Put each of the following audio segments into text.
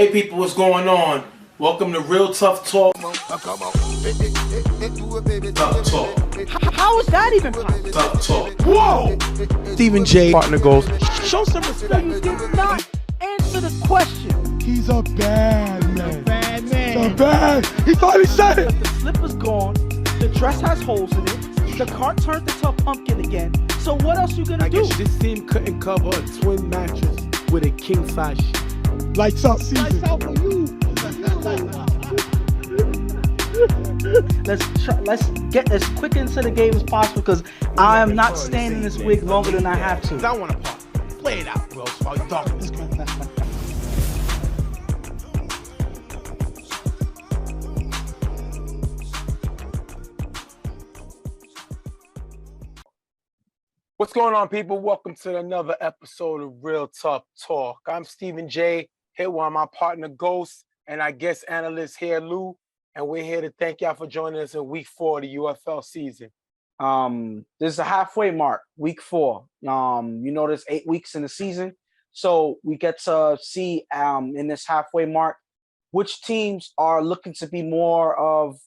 Hey people, what's going on? Welcome to Real Tough Talk. Tough Talk. How is that even possible? Tough Talk. Whoa! Stephen J. partner goes, Show some respect. You did not answer the question. he's a bad man. Bad man. He's a bad. He finally said it. The slipper's gone. The dress has holes in it. The cart turned into a pumpkin again. So what else you gonna do? I guess this team couldn't cover a twin mattress with a king size sheet. Lights out season. Lights out for you. Let's get as quick into the game as possible because I am not staying in this wig longer than I have to. I want to party. Play it out, bro. While you talking this guy. What's going on, people? Welcome to another episode of Real Tough Talk. I'm Stephen J. Here with my partner Ghost and our guest analyst here, Lou. And we're here to thank y'all for joining us in week 4 of the UFL season. This is a halfway mark, week 4. There's 8 weeks in the season. So we get to see in this halfway mark which teams are looking to be more of,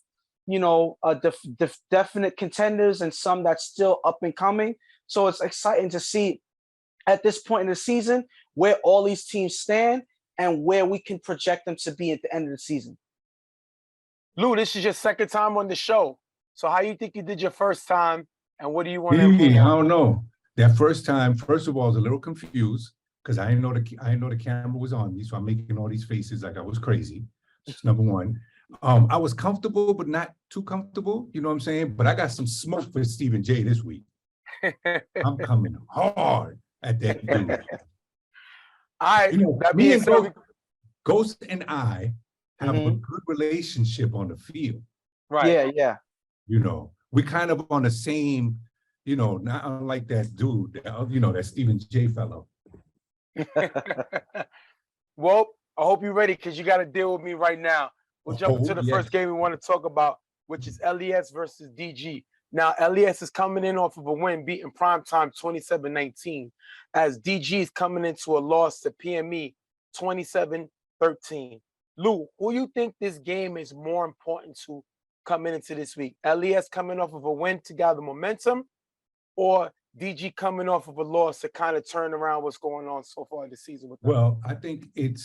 definite contenders and some that's still up and coming. So it's exciting to see at this point in the season where all these teams stand and where we can project them to be at the end of the season. Lou, this is your second time on the show. So how you think you did your first time, and what do you want to I improve on? don't know. That first time, first of all, I was a little confused because I didn't know the camera was on me, so I'm making all these faces like I was crazy. That's number one. I was comfortable, but not too comfortable. You know what I'm saying? But I got some smoke for Stephen J this week. I'm coming hard at that dude. All right. That Me being and said, Ghost and I have a good relationship on the field. right. Yeah. We kind of on the same, not unlike that dude, that Stephen J fellow. Well, I hope you're ready because you got to deal with me right now. We'll jump into the first game we want to talk about, which is LES versus DG. Now, LES is coming in off of a win, beating Primetime 27-19, as DG is coming into a loss to PME 27-13. Lou, who you think this game is more important to coming into this week? LES coming off of a win to gather momentum, or DG coming off of a loss to kind of turn around what's going on so far this season with them? Well, I think it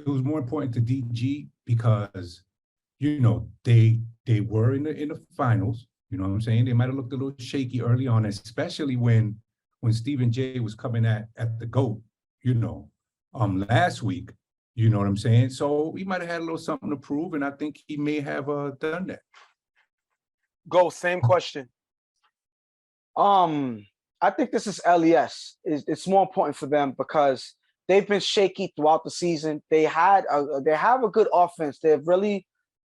was more important to DG because, they were in the finals. You know what I'm saying? They might have looked a little shaky early on, especially when Stephen J was coming at the GOAT, last week. You know what I'm saying? So he might have had a little something to prove, and I think he may have done that. Go, same question. I think this is LES. It's more important for them because they've been shaky throughout the season. They have a good offense. They have really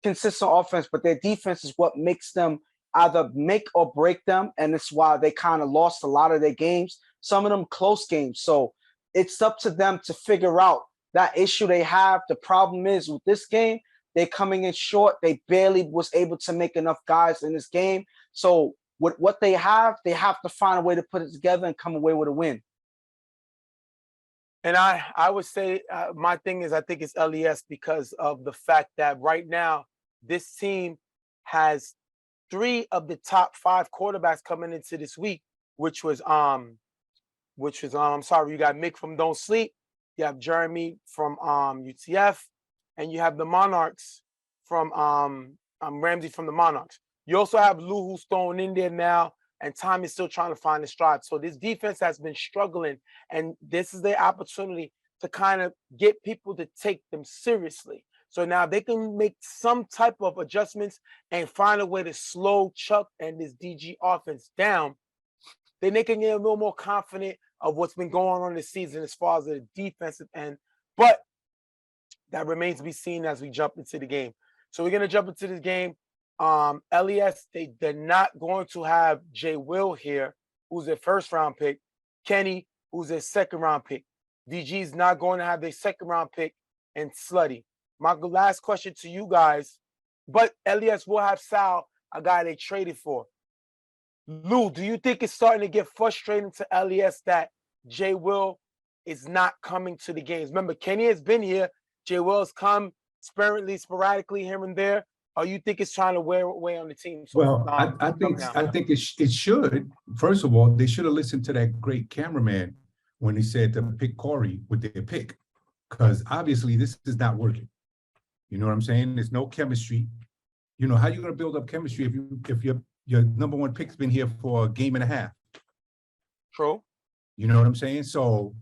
consistent offense, but their defense is what makes them either make or break them, and it's why they kind of lost a lot of their games, some of them close games. So it's up to them to figure out that issue they have. The problem is with this game, they're coming in short. They barely was able to make enough guys in this game. So with what they have to find a way to put it together and come away with a win. And I would say my thing is I think it's LES because of the fact that right now this team has 3 of the top 5 quarterbacks coming into this week, which was you got Mick from Don't Sleep, you have Jeremy from UTF, and you have the Monarchs from Ramsey from the Monarchs. You also have Lou who's thrown in there now, and Tom is still trying to find his stride. So this defense has been struggling, and this is their opportunity to kind of get people to take them seriously. So now they can make some type of adjustments and find a way to slow Chuck and this DG offense down. Then they can get a little more confident of what's been going on this season as far as the defensive end. But that remains to be seen as we jump into the game. So we're going to jump into this game. LES, they're not going to have Jay Will here, who's their first-round pick, Kenny, who's their second-round pick. DG is not going to have their second-round pick, and Slutty. My last question to you guys, but LES will have Sal, a guy they traded for. Lou, do you think it's starting to get frustrating to LES that Jay Will is not coming to the games? Remember, Kenny has been here. Jay Wells come sporadically here and there, or you think it's trying to wear away on the team? So Well, I think it should. First of all, they should have listened to that great cameraman when he said to pick Corey with their pick, because obviously this is not working. You know what I'm saying? There's no chemistry. You know, how you going to build up chemistry if your number one pick's been here for a game and a half? True. You know what I'm saying? So,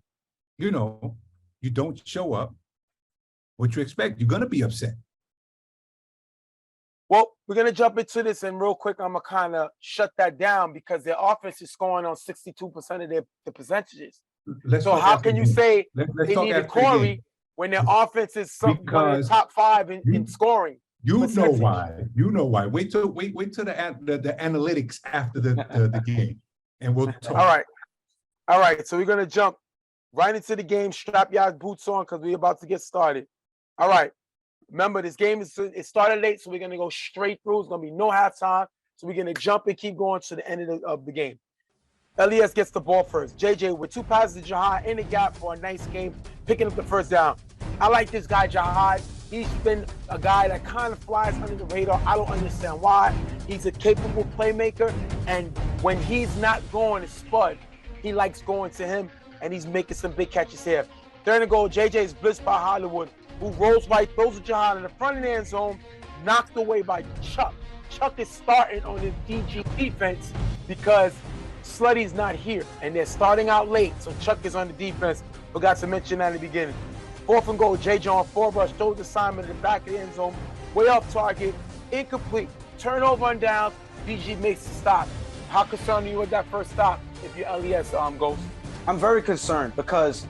you know, you don't show up. What you expect? You're going to be upset. Well, we're going to jump into this, and real quick, I'm going to kind of shut that down because their offense is scoring on 62% of the percentages. So how can you say they needed Corey when their offense is one of the top 5 in scoring? You know why. You know why. Wait till the analytics after the game, and we'll talk. All right. So we're going to jump right into the game. Strap y'all boots on because we're about to get started. All right. Remember, this game it started late, so we're going to go straight through. It's going to be no halftime. So we're going to jump and keep going to the end of the game. LES gets the ball first. JJ with 2 passes to Jihad in the gap for a nice game, picking up the first down. I like this guy, Jihad. He's been a guy that kind of flies under the radar. I don't understand why. He's a capable playmaker, and when he's not going to Spud, he likes going to him, and he's making some big catches here. 3rd and goal, JJ is blitzed by Hollywood, who rolls right, throws a Jihad in the front of the end zone, knocked away by Chuck. Chuck is starting on his DG defense because Slutty's not here, and they're starting out late, so Chuck is on the defense. Forgot to mention that in the beginning. 4th and goal, JJ on 4 rush, throws the Simon in the back of the end zone, way off target, incomplete, turnover on downs, DG makes the stop. How concerned are you with that first stop if you're LES, Ghost? I'm very concerned because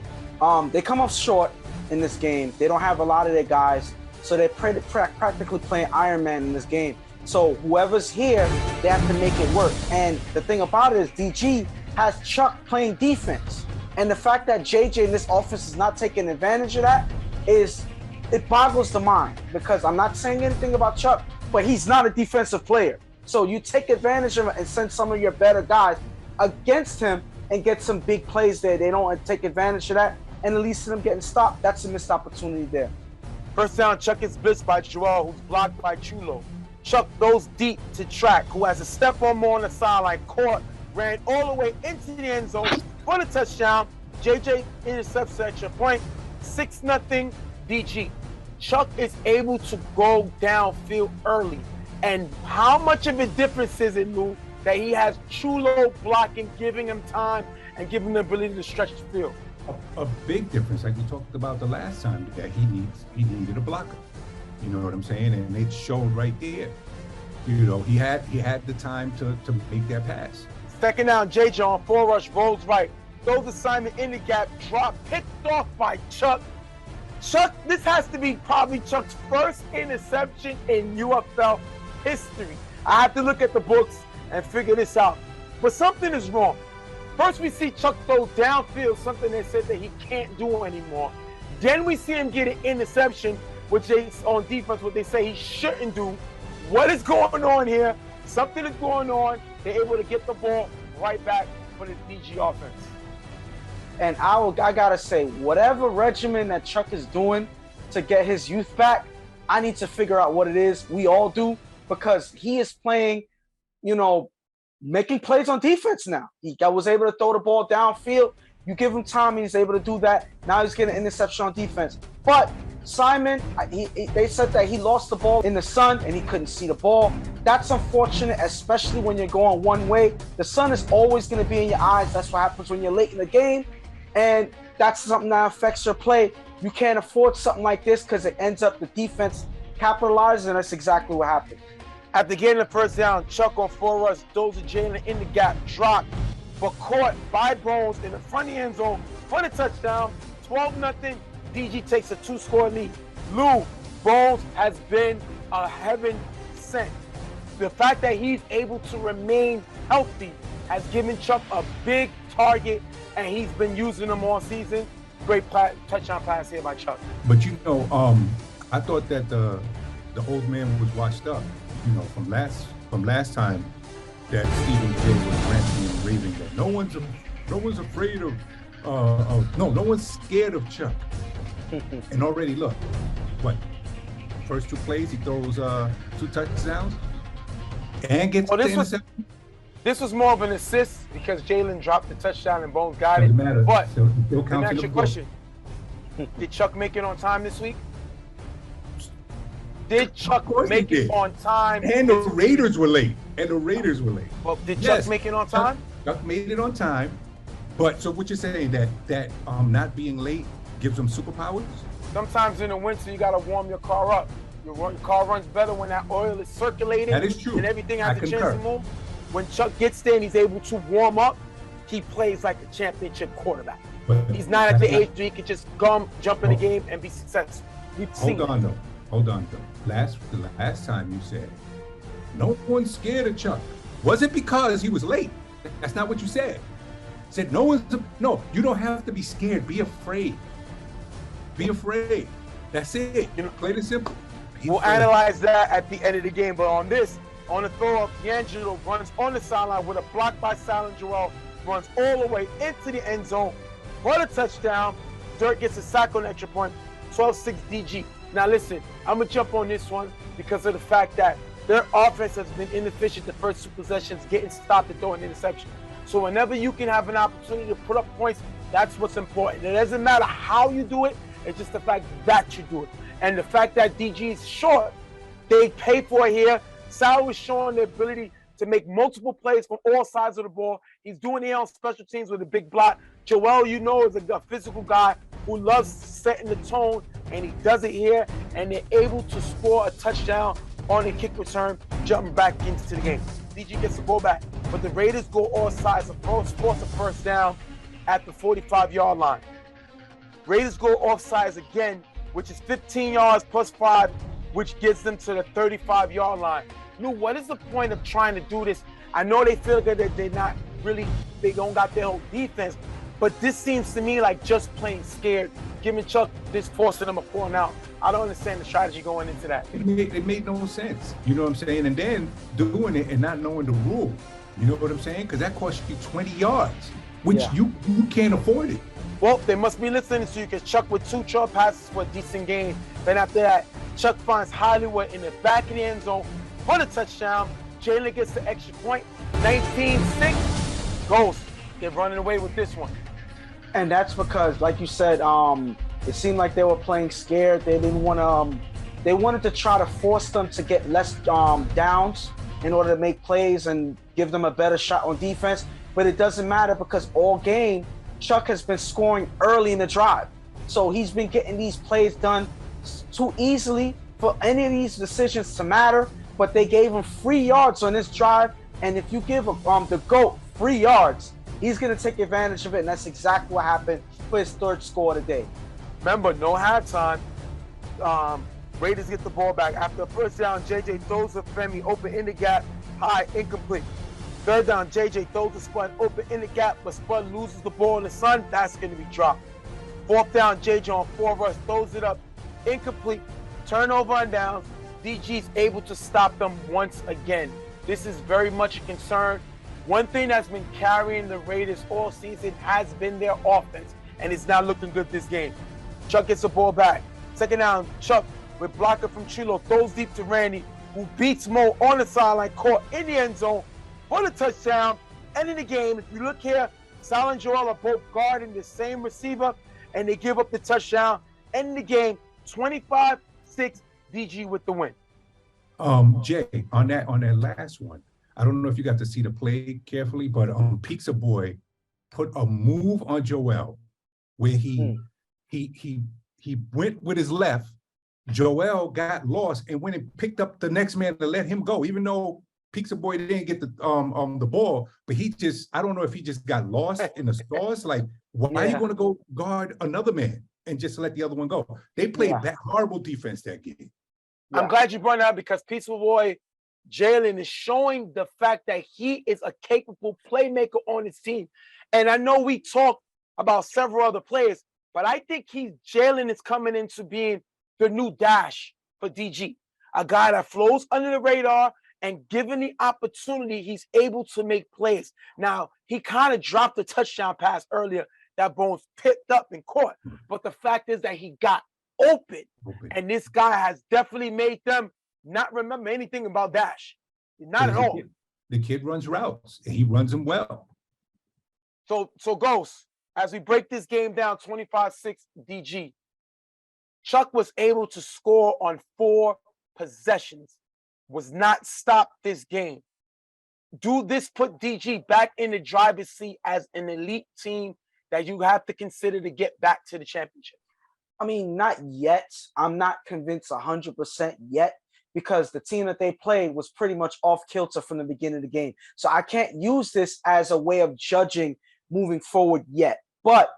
they come up short in this game. They don't have a lot of their guys, so they're practically playing Iron Man in this game. So whoever's here, they have to make it work. And the thing about it is DG has Chuck playing defense. And the fact that JJ in this offense is not taking advantage of that it boggles the mind, because I'm not saying anything about Chuck, but he's not a defensive player. So you take advantage of it and send some of your better guys against him and get some big plays there. They don't take advantage of that, and at least them getting stopped, that's a missed opportunity there. First down, Chuck is blitzed by Joel, who's blocked by Chulo. Chuck goes deep to Track, who has a step or more on the sideline, caught, ran all the way into the end zone for the touchdown. JJ intercepts at your point, 6-0 DG. Chuck is able to go downfield early. And how much of a difference is it, Lou, that he has Chulo blocking, giving him time and giving him the ability to stretch the field? A big difference, like we talked about the last time, that he needed a blocker. You know what I'm saying? And it showed right there. You know, he had the time to make that pass. 2nd down, JJ on 4 rush, rolls right, throws assignment in the gap, drop, picked off by Chuck. Chuck, this has to be probably Chuck's first interception in UFL history. I have to look at the books and figure this out. But something is wrong. First, we see Chuck throw downfield, something they said that he can't do anymore. Then we see him get an interception, which they on defense, what they say he shouldn't do. What is going on here? Something is going on. They're able to get the ball right back for the DG offense. And I gotta say, whatever regimen that Chuck is doing to get his youth back, I need to figure out what it is. We all do, because he is playing, you know, making plays on defense now. He was able to throw the ball downfield. You give him time, he's able to do that. Now he's getting an interception on defense. But Simon, they said that he lost the ball in the sun and he couldn't see the ball. That's unfortunate, especially when you're going one way. The sun is always going to be in your eyes. That's what happens when you're late in the game. And that's something that affects your play. You can't afford something like this because it ends up the defense capitalizing, and that's exactly what happened. After getting the first down, Chuck on 4 rush, throws to Jalen in the gap, dropped, but caught by Bones in the front of the end zone for the touchdown. 12-0. DG takes a 2-score lead. Lou, Bones has been a heaven sent. The fact that he's able to remain healthy has given Chuck a big target, and he's been using them all season. Great touchdown pass here by Chuck. But you know, I thought that the old man was washed up. You know, from last time that Stephen J was ranting and raving that no one's afraid of no one's scared of Chuck. And already look, what? First 2 plays, he throws 2 touchdowns and gets the interception. This was more of an assist because Jalen dropped the touchdown and Bones got Doesn't it. matter. But So it still let me counts in ask the you a book. question. Did Chuck make it on time this week? Did Chuck make it on time? And the Raiders were late. Well, did Yes, Chuck make it on time? Chuck made it on time. But so what you're saying that not being late gives them superpowers? Sometimes in the winter you gotta warm your car up. Your car runs better when that oil is circulating. That is true. And everything I has a chance concur. to move. When Chuck gets there and he's able to warm up, he plays like a championship quarterback. But He's not at the that's age where he can just jump in the game and be successful. We've seen Hold on though. The last time you said no one's scared of Chuck. Was it because he was late? That's not what you said. You said no, you don't have to be scared. Be afraid. Be afraid. That's it. Plain and simple. We'll analyze that at the end of the game. But on this, on the throw up, D'Angelo runs on the sideline with a block by Silent Joel, runs all the way into the end zone for the touchdown. Dirk gets a sack on extra point, 12-6 DG. Now listen, I'm going to jump on this one because of the fact that their offense has been inefficient the first 2 possessions, getting stopped and throwing interception. So whenever you can have an opportunity to put up points, that's what's important. It doesn't matter how you do it, it's just the fact that you do it. And the fact that DG is short, they pay for it here. Sal is showing the ability to make multiple plays from all sides of the ball. He's doing it on special teams with a big block. Joel, you know, is a physical guy who loves setting the tone, and he does it here, and they're able to score a touchdown on a kick return, jumping back into the game. DG gets the ball back, but the Raiders go all sides, force a first down at the 45-yard line. Raiders go offsides again, which is 15 yards plus 5, which gets them to the 35-yard line. Lou, what is the point of trying to do this? I know they feel that they don't got their whole defense, but this seems to me like just plain scared, giving Chuck this, forcing them a 4 and out. I don't understand the strategy going into that. It made no sense. You know what I'm saying? And then doing it and not knowing the rule. You know what I'm saying? Because that costs you 20 yards, which you can't afford it. Well, they must be listening to you because Chuck with 2 short passes for a decent game. Then after that, Chuck finds Hollywood in the back of the end zone for the touchdown. Jalen gets the extra point. 19-6. Ghost. They're running away with this one. And that's because, like you said, it seemed like they were playing scared. They didn't want to. They wanted to try to force them to get less downs in order to make plays and give them a better shot on defense. But it doesn't matter because all game, Chuck has been scoring early in the drive. So he's been getting these plays done too easily for any of these decisions to matter. But they gave him 3 yards on this drive. And if you give the GOAT 3 yards, he's going to take advantage of it. And that's exactly what happened for his 3rd score of the day. Remember, no halftime. Raiders get the ball back. After a first down, JJ throws a Femi open in the gap, high, incomplete. 3rd down, JJ throws the Spud open in the gap, but Spud loses the ball in the sun. That's going to be dropped. 4th down, JJ on 4 rush, throws it up, incomplete. Turnover on downs. DG's able to stop them once again. This is very much a concern. One thing that's been carrying the Raiders all season has been their offense, and it's not looking good this game. Chuck gets the ball back. 2nd down, Chuck with blocker from Chilo throws deep to Randy, who beats Mo on the sideline, caught in the end zone for the touchdown. Ending the game. If you look here, Sal and Joel are both guarding the same receiver, and they give up the touchdown. Ending the game, 25-6, DG with the win. Jay, on that last one, I don't know if you got to see the play carefully, but Pizza Boy put a move on Joel where he went with his left. Joel got lost and went and picked up the next man to let him go, even though Pizza Boy didn't get the ball, but I don't know if he just got lost in the stars. Like, why are you going to go guard another man and just let the other one go? They played that horrible defense that game. I'm glad you brought it up because Pizza Boy Jalen is showing the fact that he is a capable playmaker on his team. And I know we talk about several other players, but I think Jalen is coming into being the new Dash for DG. A guy that flows under the radar, and given the opportunity, he's able to make plays. Now, he kind of dropped the touchdown pass earlier. that bone's picked up and caught. But the fact is that he got open. And this guy has definitely made them not remember anything about Dash. Not at all. The kid runs routes. And he runs them well. So Ghost, as we break this game down 25-6 DG, Chuck was able to score on 4 possessions, was not stopped this game. Do this put DG back in the driver's seat as an elite team that you have to consider to get back to the championship? I mean, not yet. I'm not convinced 100% yet because the team that they played was pretty much off kilter from the beginning of the game. So I can't use this as a way of judging moving forward yet. But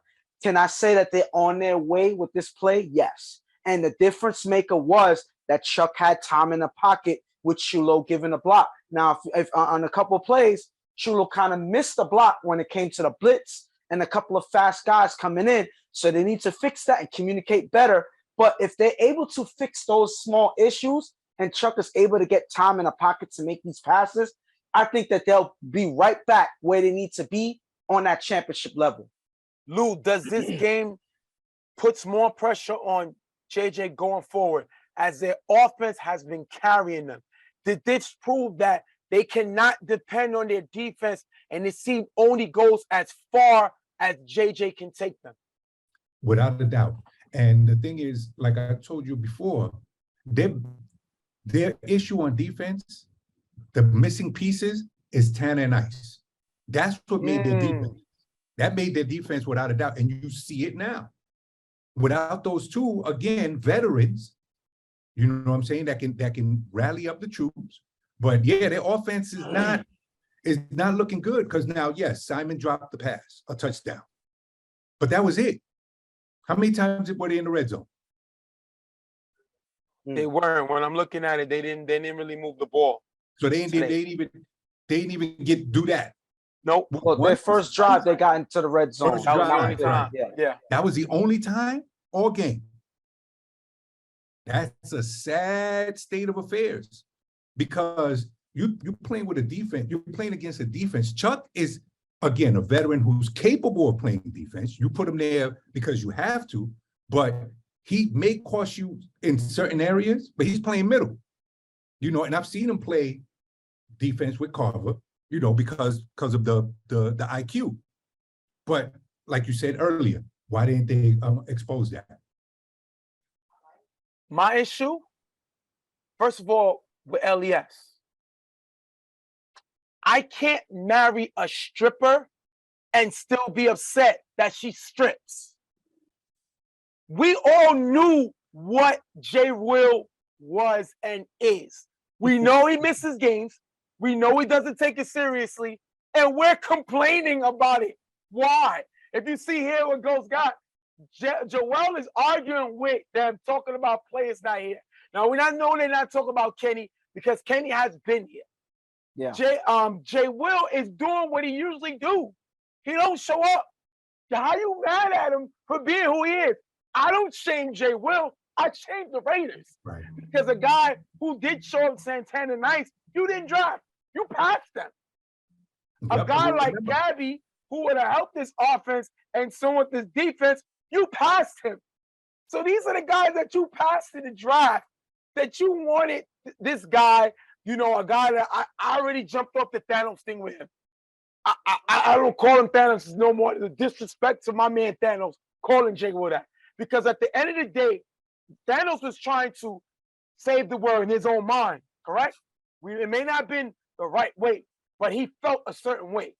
can I say that they're on their way with this play? Yes. And the difference maker was that Chuck had time in the pocket with Chulo giving a block. Now, if on a couple of plays, Chulo kind of missed the block when it came to the blitz and a couple of fast guys coming in. So they need to fix that and communicate better. But if they're able to fix those small issues and Chuck is able to get time in the pocket to make these passes, I think that they'll be right back where they need to be on that championship level. Lou, does this game puts more pressure on JJ going forward as their offense has been carrying them? Did this prove that they cannot depend on their defense and this team only goes as far as JJ can take them? Without a doubt. And the thing is, like I told you before, their issue on defense, the missing pieces, is Tanner and Ice. That's what made their defense. That made their defense without a doubt. And you see it now. Without those two, again, veterans, you know what I'm saying, that can rally up the troops. But yeah, their offense is not looking good because now, yes, Simon dropped the pass, a touchdown. But that was it. How many times were they in the red zone? They weren't. When I'm looking at it, they didn't really move the ball. So they didn't even do that. Nope. Well, their first drive, they got into the red zone. That was the only time. Yeah. That was the only time all game. That's a sad state of affairs because you're playing with a defense. You're playing against a defense. Chuck is, again, a veteran who's capable of playing defense. You put him there because you have to, but he may cost you in certain areas, but he's playing middle. You know, and I've seen him play defense with Carver, you know, because of the IQ. But like you said earlier, why didn't they expose that? My issue, first of all, with LES, I can't marry a stripper and still be upset that she strips. We all knew what J. Will was and is. We know he misses games. We know he doesn't take it seriously. And we're complaining about it. Why? If you see here what Ghost got, Joel is arguing with them, talking about players not here. Now, we not know they're not talking about Kenny because Kenny has been here. Yeah. Jay Will is doing what he usually do. He don't show up. How you mad at him for being who he is? I don't shame Jay Will. I shame the Raiders. Right. Because a guy who did show up Santana Nice, you didn't draft. You passed them. A guy like Gabby, who would have helped this offense and so with this defense, you passed him. So these are the guys that you passed in the draft that you wanted this guy, you know, a guy that I already jumped off the Thanos thing with him. I don't call him Thanos no more. The disrespect to my man Thanos, calling Jay Will that. Because at the end of the day, Thanos was trying to save the world in his own mind, correct? It may not have been the right way, but he felt a certain way.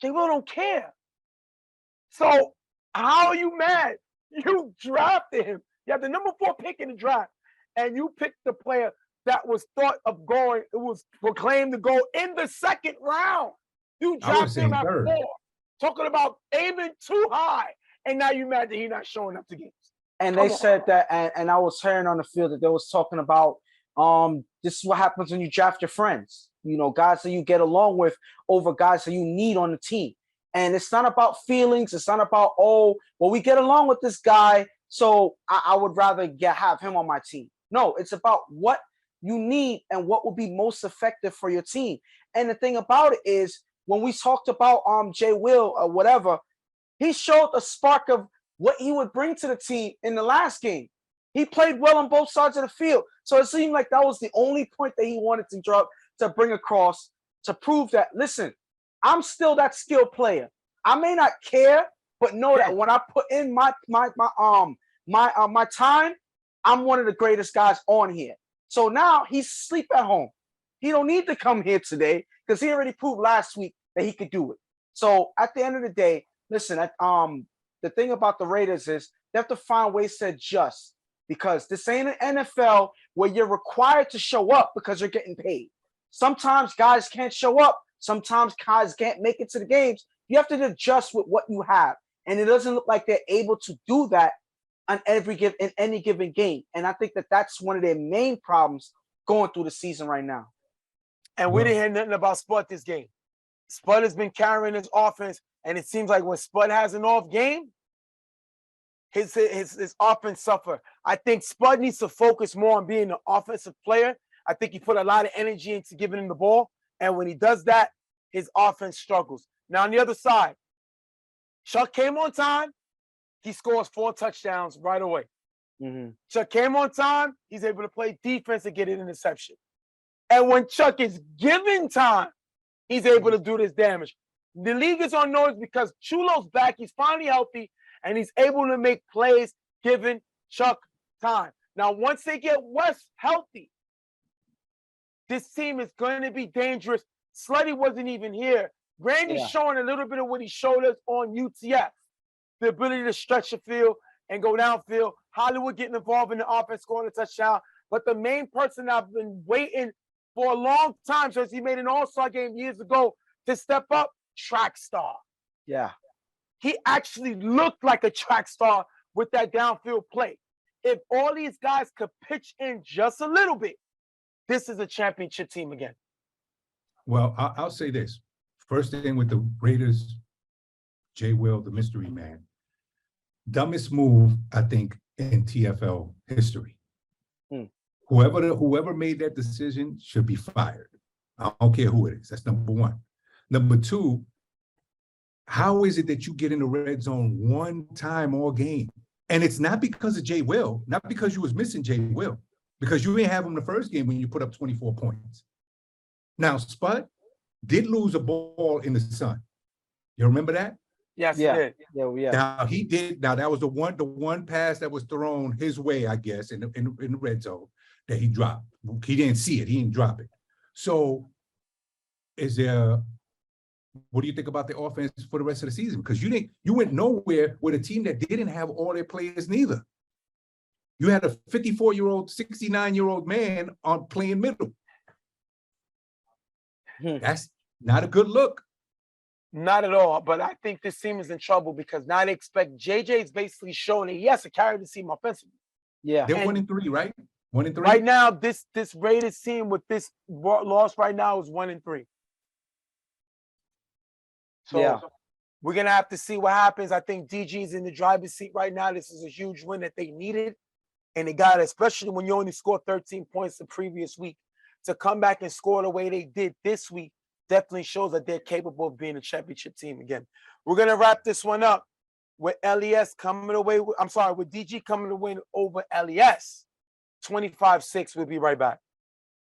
Jay Will don't care. So how are you mad? You drafted him. You have the number 4 pick in the draft, and you picked the player that was thought of going, it was proclaimed to go in the 2nd round. You drafted him at 4. Talking about aiming too high, and now you mad that he's not showing up to games. And they said that, and I was hearing on the field that they was talking about, this is what happens when you draft your friends. You know, guys that you get along with over guys that you need on the team. And it's not about feelings. It's not about, oh, well, we get along with this guy, so I would rather have him on my team. No, it's about what you need and what would be most effective for your team. And the thing about it is, when we talked about Jay Will or whatever, he showed a spark of what he would bring to the team in the last game. He played well on both sides of the field. So it seemed like that was the only point that he wanted to bring across to prove that, listen, I'm still that skilled player. I may not care, but know that when I put in my time, I'm one of the greatest guys on here. So now he's asleep at home. He don't need to come here today because he already proved last week that he could do it. So at the end of the day, listen, the thing about the Raiders is they have to find ways to adjust, because this ain't an NFL where you're required to show up because you're getting paid. Sometimes guys can't show up. Sometimes guys can't make it to the games. You have to adjust with what you have. And it doesn't look like they're able to do that on in any given game. And I think that that's one of their main problems going through the season right now. And we didn't hear nothing about Spud this game. Spud has been carrying his offense, and it seems like when Spud has an off game, his offense suffer. I think Spud needs to focus more on being an offensive player. I think he put a lot of energy into giving him the ball, and when he does that, his offense struggles. Now on the other side, Chuck came on time. He scores 4 touchdowns right away. Chuck came on time. He's able to play defense and get an interception. And when Chuck is given time, he's able to do this damage. The league is on notice because Chulo's back. He's finally healthy, and he's able to make plays given Chuck time. Now, once they get West healthy, this team is going to be dangerous. Slutty wasn't even here. Randy's showing a little bit of what he showed us on UTF. The ability to stretch the field and go downfield. Hollywood getting involved in the offense, scoring a touchdown. But the main person I've been waiting for a long time, since he made an all-star game years ago, to step up, track star. Yeah. He actually looked like a track star with that downfield play. If all these guys could pitch in just a little bit, this is a championship team again. Well, I'll say this. First thing with the Raiders, Jay Will, the mystery man. Dumbest move, I think, in TFL history. Whoever made that decision should be fired. I don't care who it is. That's number one. Number two, how is it that you get in the red zone one time all game? And it's not because of Jay Will, not because you was missing Jay Will, because you didn't have him the first game when you put up 24 points. Now, Spud did lose a ball in the sun. You remember that? Yes, he did. Yeah. Now he did. Now that was the one pass that was thrown his way, I guess, in the red zone that he dropped. He didn't see it. He didn't drop it. So, what do you think about the offense for the rest of the season? Because you went nowhere with a team that didn't have all their players neither. You had a 54-year-old, 69-year-old man on playing middle. That's not a good look. Not at all. But I think this team is in trouble because now they expect JJ's basically showing that he has to carry the team offensively. Yeah. They're 1-3, right? 1-3. Right now, this Raiders team with this loss right now is 1-3. So we're gonna have to see what happens. I think DG's in the driver's seat right now. This is a huge win that they needed, and they got it, especially when you only scored 13 points the previous week. To come back and score the way they did this week definitely shows that they're capable of being a championship team again. We're gonna wrap this one up with LES coming away with DG coming to win over LES 25-6. We'll be right back.